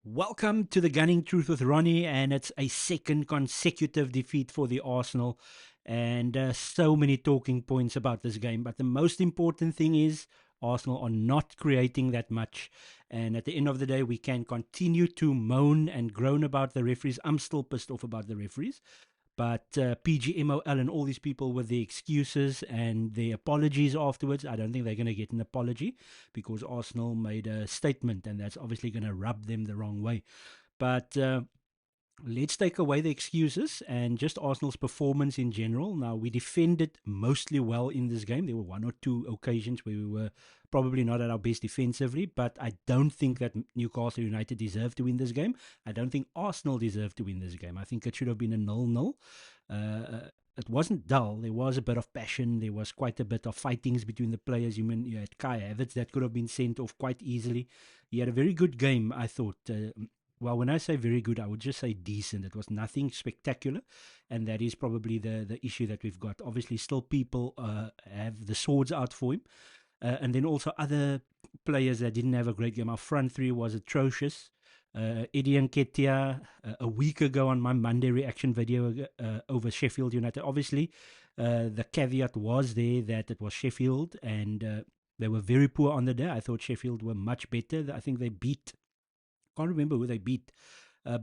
Welcome to the Gunning Truth with Roni, and it's a second consecutive defeat for the Arsenal, and so many talking points about this game. But the most important thing is Arsenal are not creating that much, and at the end of the day, we can continue to moan and groan about the referees. I'm still pissed off about the referees. But PGMOL and all these people with the excuses and the apologies afterwards, I don't think they're going to get an apology because Arsenal made a statement, and that's obviously going to rub them the wrong way. But let's take away the excuses and just Arsenal's performance in general. Now, we defended mostly well in this game. There were one or two occasions where we were probably not at our best defensively, but I don't think that Newcastle United deserved to win this game. I don't think Arsenal deserved to win this game. I think it should have been a 0-0. It wasn't dull. There was a bit of passion. There was quite a bit of fightings between the players. You had Kai Havertz that could have been sent off quite easily. He had a very good game, I thought. Well, when I say very good, I would just say decent. It was nothing spectacular, and that is probably the issue that we've got. Obviously, still people have the swords out for him, and then also other players that didn't have a great game. Our front three was atrocious. Eddie Nketiah, a week ago on my Monday reaction video over Sheffield United, obviously the caveat was there that it was Sheffield, and they were very poor on the day. I thought Sheffield were much better. I think they beat... can't remember who they beat,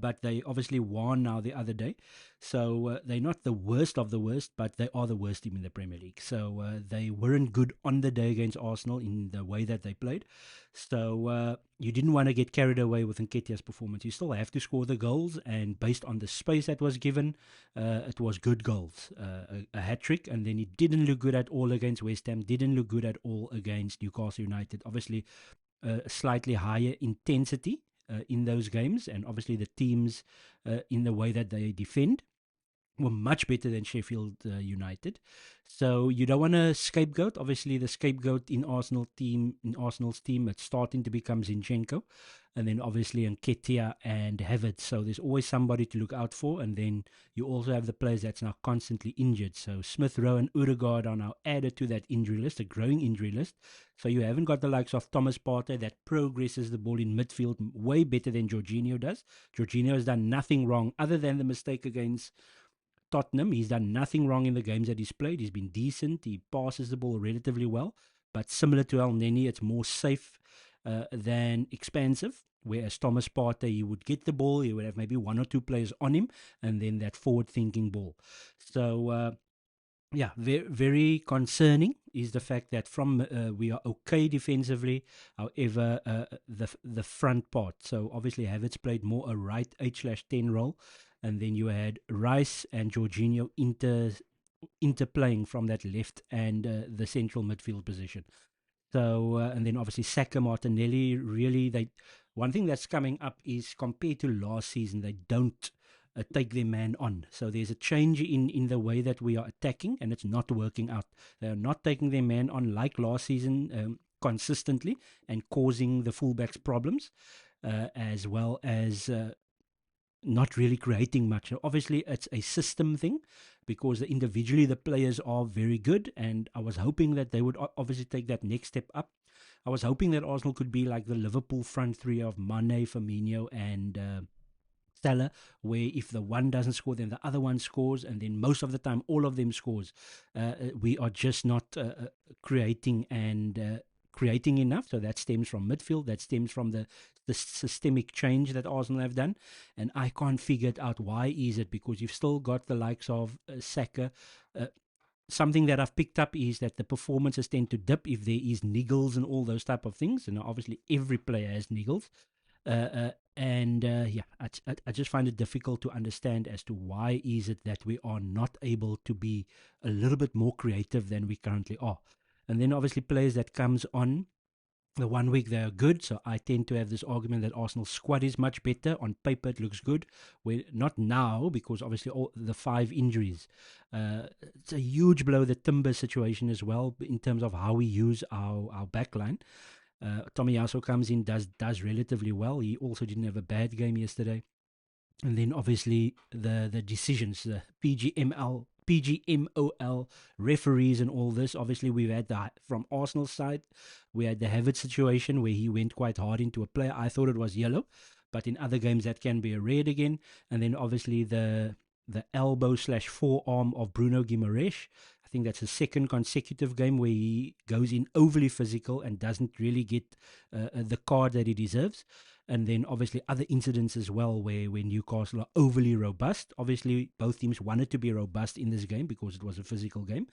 but they obviously won now the other day. So they're not the worst of the worst, but they are the worst team in the Premier League. So they weren't good on the day against Arsenal in the way that they played. So you didn't want to get carried away with Nketiah's performance. You still have to score the goals, and based on the space that was given, it was good goals. A hat-trick, and then he didn't look good at all against West Ham, didn't look good at all against Newcastle United. Obviously, slightly higher intensity in those games, and obviously the teams in the way that they defend were much better than Sheffield United. So you don't want to scapegoat. Obviously, the scapegoat in Arsenal's team, it's starting to become Zinchenko, and then obviously Nketiah and Havertz. So there's always somebody to look out for, and then you also have the players that's now constantly injured. So Smith Rowe and Odegaard are now added to that injury list, a growing injury list. So you haven't got the likes of Thomas Partey that progresses the ball in midfield way better than Jorginho does. Jorginho has done nothing wrong other than the mistake against Tottenham. He's done nothing wrong in the games that he's played. He's been decent. He passes the ball relatively well. But similar to El Neni, it's more safe than expansive. Whereas Thomas Partey, he would get the ball, he would have maybe one or two players on him, and then that forward-thinking ball. So, yeah, very, very concerning is the fact that from we are okay defensively, however, the front part. So obviously Havertz played more a right 8/10 role, and then you had Rice and Jorginho interplaying from that left and the central midfield position. So and then obviously Saka, Martinelli, really one thing that's coming up is compared to last season, they don't take their man on. So there's a change in the way that we are attacking, and it's not working out. They're not taking their man on like last season consistently and causing the fullbacks problems, as well as not really creating much. Obviously, it's a system thing because individually the players are very good, and I was hoping that they would obviously take that next step up. I was hoping that Arsenal could be like the Liverpool front three of Mane, Firmino, and Salah, where if the one doesn't score, then the other one scores, and then most of the time all of them scores. We are just not creating enough. So that stems from midfield, that stems from the systemic change that Arsenal have done, and I can't figure it out. Why is it? Because you've still got the likes of Saka. Something that I've picked up is that the performances tend to dip if there is niggles and all those type of things, and obviously every player has niggles. Yeah, I just find it difficult to understand as to why is it that we are not able to be a little bit more creative than we currently are. And then obviously players that comes on, the 1 week they are good, so I tend to have this argument that Arsenal's squad is much better. On paper it looks good, not now, because obviously all the 5 injuries. It's a huge blow, the Timber situation as well, in terms of how we use our backline. Tomiyasu comes in, does relatively well. He also didn't have a bad game yesterday. And then obviously the decisions, the PGMOL referees and all this. Obviously, we've had from Arsenal's side, we had the Havertz situation where he went quite hard into a player. I thought it was yellow, but in other games that can be a red again. And then obviously the elbow slash forearm of Bruno Guimaraes. I think that's a second consecutive game where he goes in overly physical and doesn't really get the card that he deserves. And then obviously other incidents as well where Newcastle are overly robust. Obviously, both teams wanted to be robust in this game because it was a physical game.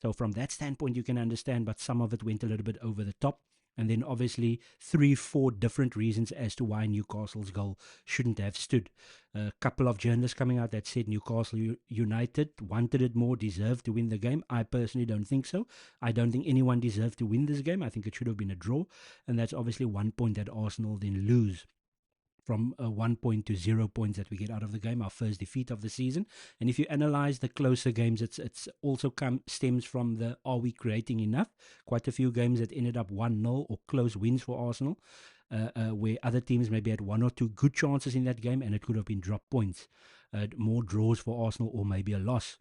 So from that standpoint, you can understand, but some of it went a little bit over the top. And then obviously 3, 4 different reasons as to why Newcastle's goal shouldn't have stood. A couple of journalists coming out that said Newcastle United wanted it more, deserved to win the game. I personally don't think so. I don't think anyone deserved to win this game. I think it should have been a draw. And that's obviously 1 point that Arsenal then lose from 1 point to 0 points that we get out of the game, our first defeat of the season. And if you analyze the closer games, it's also stems from the are we creating enough? Quite a few games that ended up 1-0 or close wins for Arsenal, where other teams maybe had 1 or 2 good chances in that game and it could have been drop points. More draws for Arsenal or maybe a loss.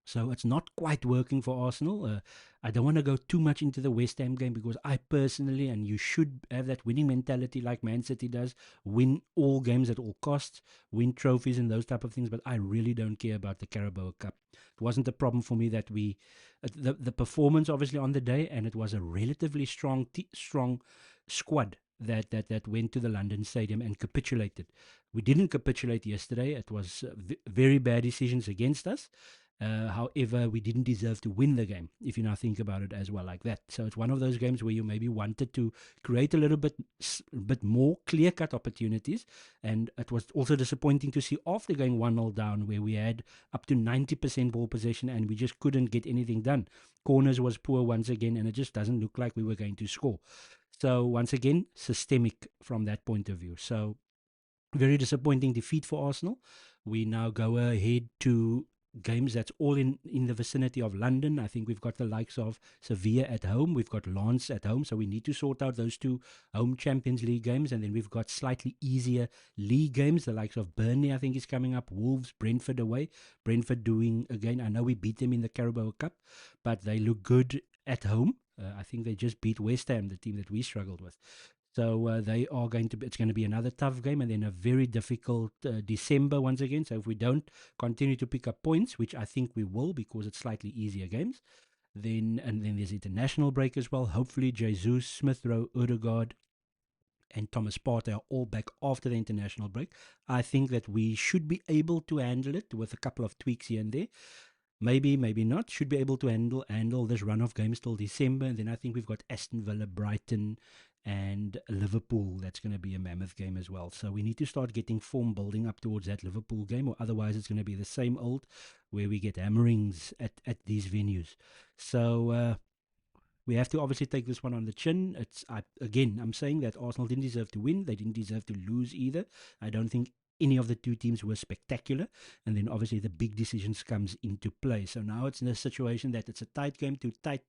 So it's not quite working for Arsenal. I don't want to go too much into the West Ham game because I personally, and you should have that winning mentality like Man City does, win all games at all costs, win trophies and those type of things. But I really don't care about the Carabao Cup. It wasn't a problem for me that the performance obviously on the day, and it was a relatively strong squad that went to the London Stadium and capitulated. We didn't capitulate yesterday. It was very bad decisions against us. However, we didn't deserve to win the game, if you now think about it as well like that. So it's one of those games where you maybe wanted to create a little bit more clear-cut opportunities. And it was also disappointing to see after going 1-0 down, where we had up to 90% ball possession and we just couldn't get anything done. Corners was poor once again, and it just doesn't look like we were going to score. So once again, systemic from that point of view. So very disappointing defeat for Arsenal. We now go ahead to games that's all in the vicinity of London. I think we've got the likes of Sevilla at home. We've got Lens at home. So we need to sort out those 2 home Champions League games. And then we've got slightly easier league games. The likes of Burnley, I think, is coming up. Wolves, Brentford away. Brentford doing, again, I know we beat them in the Carabao Cup, but they look good at home. I think they just beat West Ham, the team that we struggled with. So they are going to be, it's going to be another tough game and then a very difficult December once again. So if we don't continue to pick up points, which I think we will because it's slightly easier games, then there's international break as well. Hopefully Jesus, Smith Rowe, Odegaard, and Thomas Partey are all back after the international break. I think that we should be able to handle it with a couple of tweaks here and there. Maybe not. Should be able to handle this run of games till December. And then I think we've got Aston Villa, Brighton, and Liverpool. That's going to be a mammoth game as well. So we need to start getting form building up towards that Liverpool game, or otherwise it's going to be the same old where we get hammerings at these venues. So we have to obviously take this one on the chin. I'm saying that Arsenal didn't deserve to win. They didn't deserve to lose either. I don't think any of the 2 teams were spectacular. And then obviously the big decisions comes into play. So now it's in a situation that it's a tight game to tight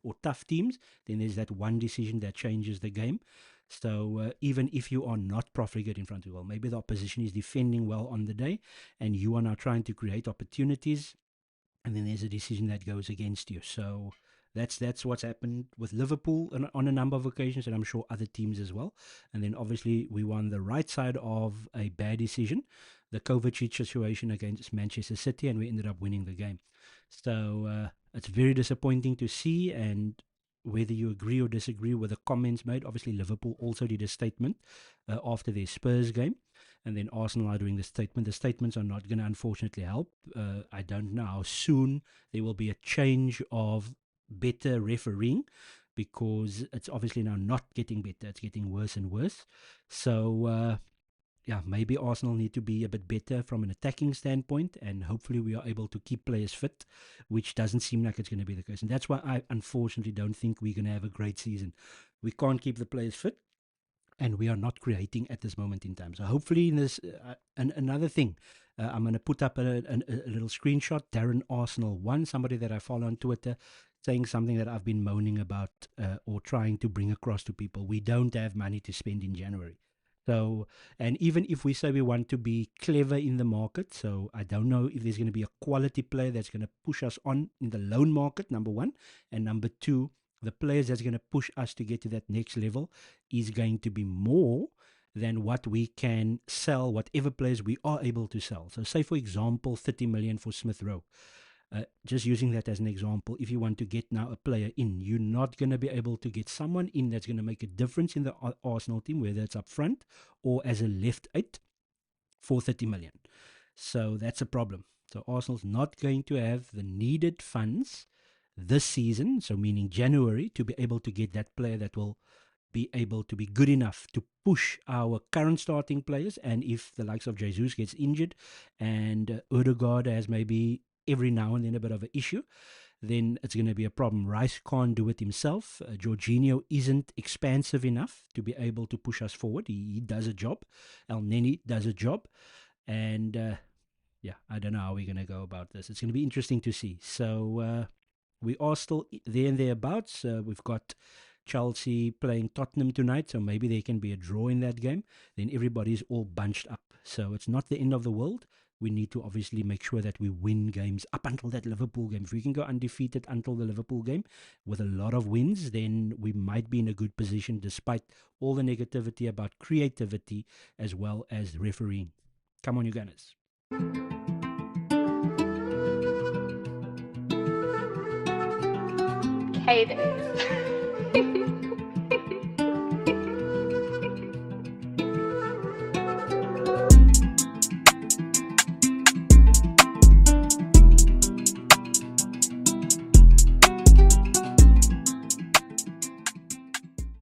or tough teams. Then there's that one decision that changes the game. So even if you are not profligate in front of the goal, maybe the opposition is defending well on the day and you are now trying to create opportunities, and then there's a decision that goes against you. So that's what's happened with Liverpool on a number of occasions, and I'm sure other teams as well. And then obviously we were on the right side of a bad decision, the Kovacic situation against Manchester City, and we ended up winning the game. So it's very disappointing to see, and whether you agree or disagree with the comments made, obviously Liverpool also did a statement after their Spurs game, and then Arsenal are doing the statement. The statements are not going to unfortunately help. I don't know how soon there will be a change of better refereeing, because it's obviously now not getting better, it's getting worse and worse. So yeah, maybe Arsenal need to be a bit better from an attacking standpoint, and hopefully we are able to keep players fit, which doesn't seem like it's going to be the case. And that's why I unfortunately don't think we're going to have a great season. We can't keep the players fit, and we are not creating at this moment in time. So hopefully in this, another thing, I'm going to put up a little screenshot. Darren Arsenal 1, somebody that I follow on Twitter, saying something that I've been moaning about or trying to bring across to people. We don't have money to spend in January. So, and even if we say we want to be clever in the market, so I don't know if there's going to be a quality player that's going to push us on in the loan market, number one. And number two, the players that's going to push us to get to that next level is going to be more than what we can sell, whatever players we are able to sell. So, say for example, 30 million for Smith Rowe. Just using that as an example, if you want to get now a player in, you're not going to be able to get someone in that's going to make a difference in the Arsenal team, whether it's up front or as a left eight for 30 million. So that's a problem. So Arsenal's not going to have the needed funds this season, so meaning January, to be able to get that player that will be able to be good enough to push our current starting players. And if the likes of Jesus gets injured and Odegaard has maybe every now and then a bit of an issue, then it's going to be a problem. Rice can't do it himself. Jorginho isn't expansive enough to be able to push us forward. He does a job. El Neni does a job. And yeah, I don't know how we're going to go about this. It's going to be interesting to see. So we are still there and thereabouts. We've got Chelsea playing Tottenham tonight, so maybe there can be a draw in that game. Then everybody's all bunched up. So it's not the end of the world. We need to obviously make sure that we win games up until that Liverpool game. If we can go undefeated until the Liverpool game with a lot of wins, then we might be in a good position despite all the negativity about creativity as well as refereeing. Come on, you Gunners. Cadence.